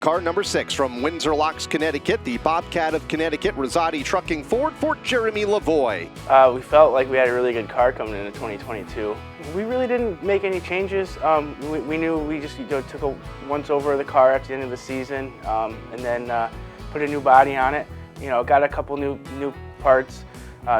Car number 6 from Windsor Locks, Connecticut, the Bobcat of Connecticut, Rosati Trucking Ford for Jeremy Lavoie. We felt like we had a really good car coming into 2022. We really didn't make any changes. We knew we just took a once over of the car at the end of the season, and then put a new body on it. Got a couple new parts,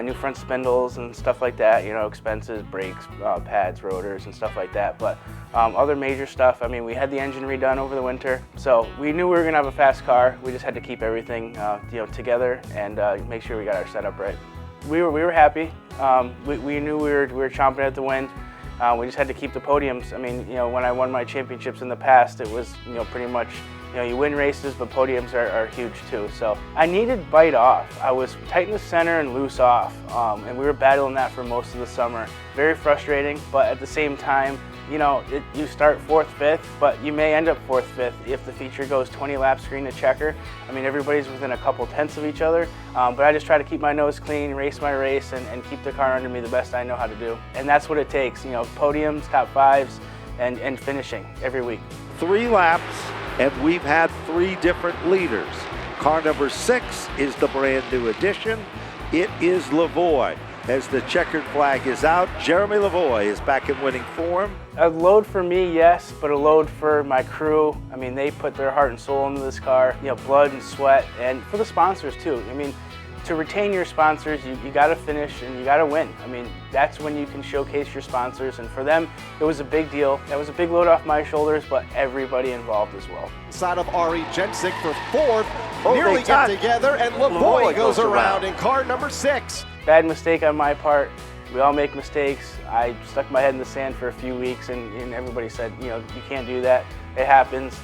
new front spindles and stuff like that. Expenses, brakes, pads, rotors, and stuff like that. But other major stuff, we had the engine redone over the winter, so we knew we were going to have a fast car. We just had to keep everything together and make sure we got our setup right. We were happy. We knew we were chomping at the win. We just had to keep the podiums. When I won my championships in the past, it was pretty much you win races, but podiums are huge too. So I needed bite off. I was tight in the center and loose off, and we were battling that for most of the summer. Very frustrating, but at the same time, you start 4th, 5th, but you may end up 4th, 5th if the feature goes 20 laps screen to checker. Everybody's within a couple tenths of each other, but I just try to keep my nose clean, race my race, and keep the car under me the best I know how to do. And that's what it takes, podiums, top 5s, and finishing every week. 3 laps, and we've had 3 different leaders. Car number 6 is the brand new addition. It is Lavoie. As the checkered flag is out, Jeremy Lavoie is back in winning form. A load for me, yes, but a load for my crew. They put their heart and soul into this car, blood and sweat, and for the sponsors too. To retain your sponsors, you got to finish and you got to win. That's when you can showcase your sponsors, and for them, it was a big deal. That was a big load off my shoulders, but everybody involved as well. Side of Ari Jensic for 4th, nearly get together, and Lavoie goes around in car number 6. Bad mistake on my part. We all make mistakes. I stuck my head in the sand for a few weeks, and everybody said, you can't do that. It happens.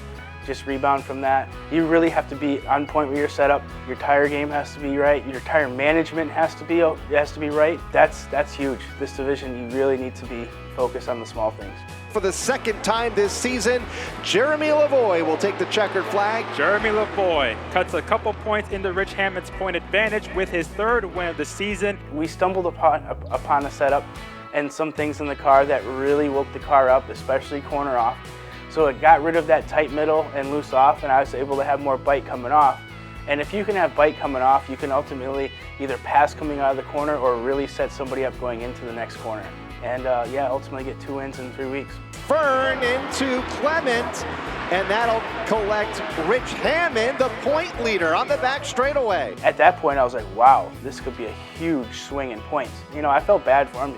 Just rebound from that. You really have to be on point with your setup. Your tire game has to be right. Your tire management has to be right. That's huge. This division, you really need to be focused on the small things. For the 2nd time this season, Jeremy Lavoie will take the checkered flag. Jeremy Lavoie cuts a couple points into Rich Hammond's point advantage with his 3rd win of the season. We stumbled upon a setup and some things in the car that really woke the car up, especially corner off. So it got rid of that tight middle and loose off, and I was able to have more bite coming off. And if you can have bite coming off, you can ultimately either pass coming out of the corner or really set somebody up going into the next corner. And ultimately get 2 wins in 3 weeks. Fern into Clement, and that'll collect Rich Hammond, the point leader, on the back straightaway. At that point, I was like, wow, this could be a huge swing in points. I felt bad for him.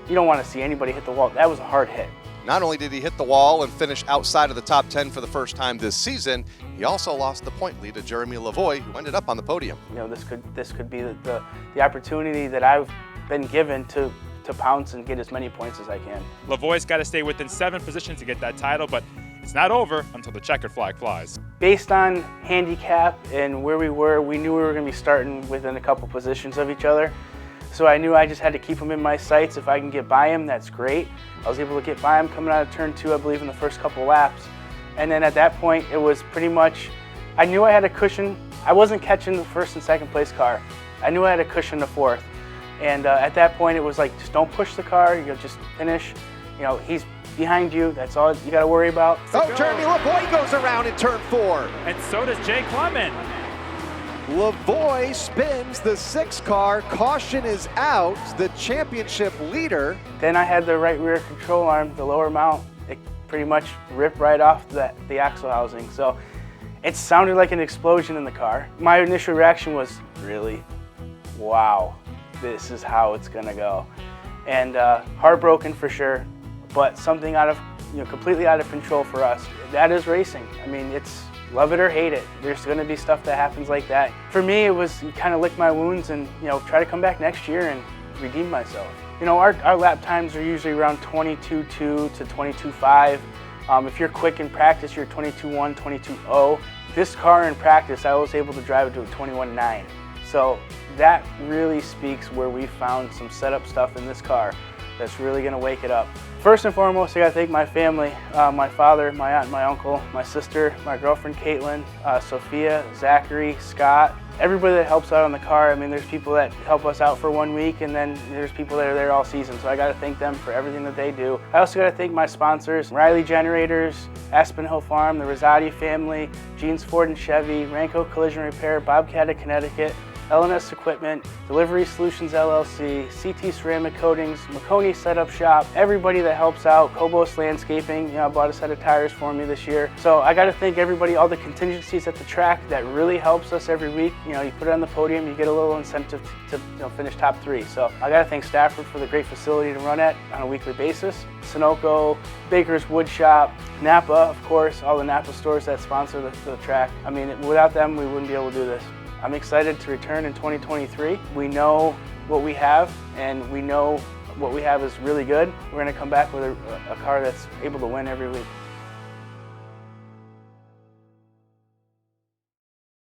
You don't want to see anybody hit the wall. That was a hard hit. Not only did he hit the wall and finish outside of the top 10 for the first time this season, he also lost the point lead to Jeremy Lavoie, who ended up on the podium. This could be the opportunity that I've been given to pounce and get as many points as I can. Lavoie's got to stay within 7 positions to get that title, but it's not over until the checkered flag flies. Based on handicap and where we were, we knew we were going to be starting within a couple positions of each other. So I knew I just had to keep him in my sights. If I can get by him, that's great. I was able to get by him coming out of turn 2, I believe, in the first couple laps. And then at that point, it was pretty much, I knew I had a cushion. I wasn't catching the 1st and 2nd place car. I knew I had a cushion to 4th. And at that point, it was like, just don't push the car, just finish. He's behind you, that's all you got to worry about. Oh, Jeremy Lavoie goes around in turn 4. And so does Jay Clement. Lavoie spins the 6 car, caution is out, the championship leader. Then I had the right rear control arm, the lower mount. It pretty much ripped right off the axle housing. So it sounded like an explosion in the car. My initial reaction was, really? Wow, this is how it's gonna go. And heartbroken for sure, but something completely out of control for us. That is racing. It's love it or hate it. There's going to be stuff that happens like that. For me, it was kind of lick my wounds and try to come back next year and redeem myself. Our lap times are usually around 22.2 to 22.5. If you're quick in practice, you're 22.1, 22.0. This car in practice, I was able to drive it to a 21.9. So that really speaks where we found some setup stuff in this car that's really going to wake it up. First and foremost, I got to thank my family, my father, my aunt, my uncle, my sister, my girlfriend Caitlin, Sophia, Zachary, Scott, everybody that helps out on the car. I mean, there's people that help us out for 1 week, and then there's people that are there all season. So I got to thank them for everything that they do. I also got to thank my sponsors, Riley Generators, Aspen Hill Farm, the Rosati family, Jeans Ford and Chevy, Ranco Collision Repair, Bobcat of Connecticut, LNS Equipment, Delivery Solutions LLC, CT Ceramic Coatings, Maconi Setup Shop, everybody that helps out, Cobos Landscaping, bought a set of tires for me this year. So I got to thank everybody, all the contingencies at the track that really helps us every week. You put it on the podium, you get a little incentive to finish top 3. So I got to thank Stafford for the great facility to run at on a weekly basis. Sunoco, Baker's Wood Shop, NAPA, of course, all the NAPA stores that sponsor the track. I mean, without them, we wouldn't be able to do this. I'm excited to return in 2023. We know what we have, and we know what we have is really good. We're going to come back with a car that's able to win every week.